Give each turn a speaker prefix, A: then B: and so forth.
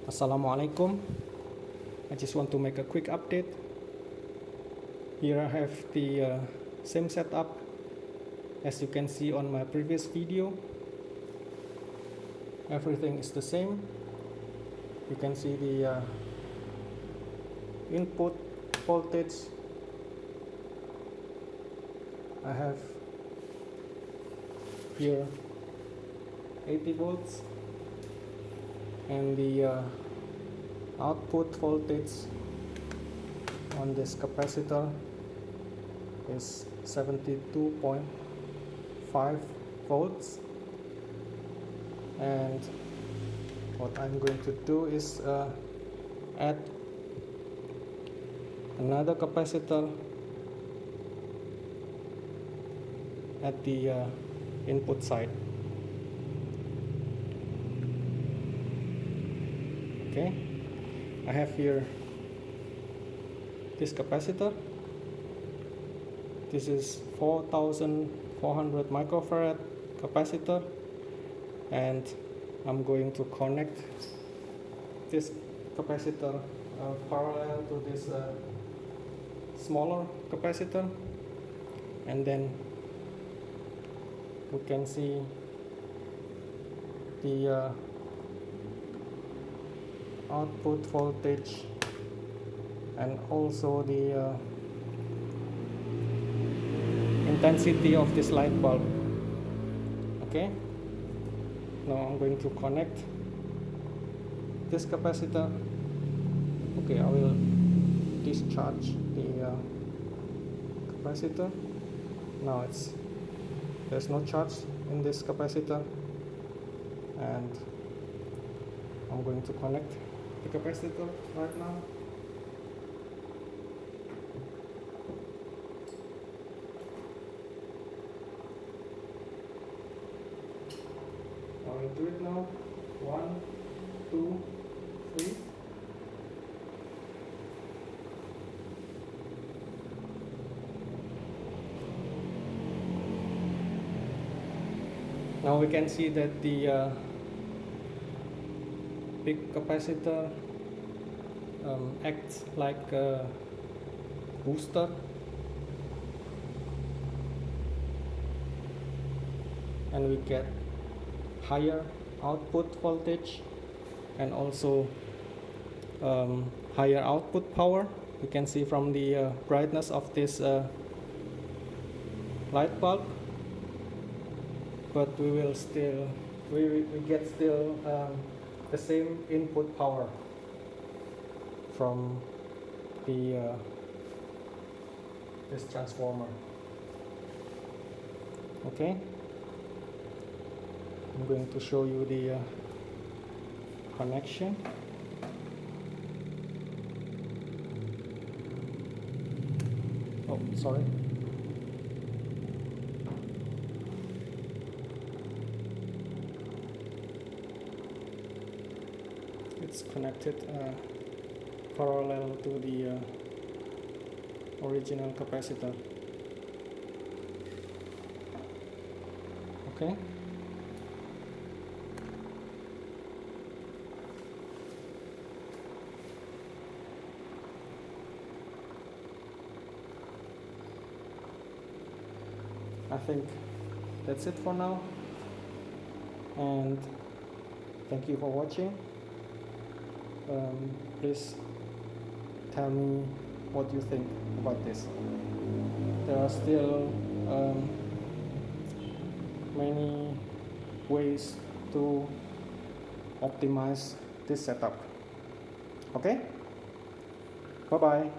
A: Assalamualaikum. I just want to make a quick update. Here I have the same setup as you can see on my previous video. Everything is the same. You can see the input voltage. I have here 80 volts and the output voltage on this capacitor is 72.5 volts, and what I'm going to do is add another capacitor at the input side. Okay, I have here this capacitor. This is 4400 microfarad capacitor, and I'm going to connect this capacitor parallel to this smaller capacitor, and then we can see the output voltage and also the intensity of this light bulb. Okay, now I'm going to connect this capacitor. Okay, I will discharge the capacitor. Now there's no charge in this capacitor, and I'm going to connect the capacitor right now. I will do it now. 1, 2, 3. Now we can see that the big capacitor acts like a booster, and we get higher output voltage and also higher output power. You can see from the brightness of this light bulb, but we get still the same input power from the this transformer. Okay, I'm going to show you the connection. Oh, sorry. It's connected parallel to the original capacitor. Okay. I think that's it for now, and thank you for watching. Please tell me what you think about this. There are still many ways to optimize this setup. Okay, bye bye.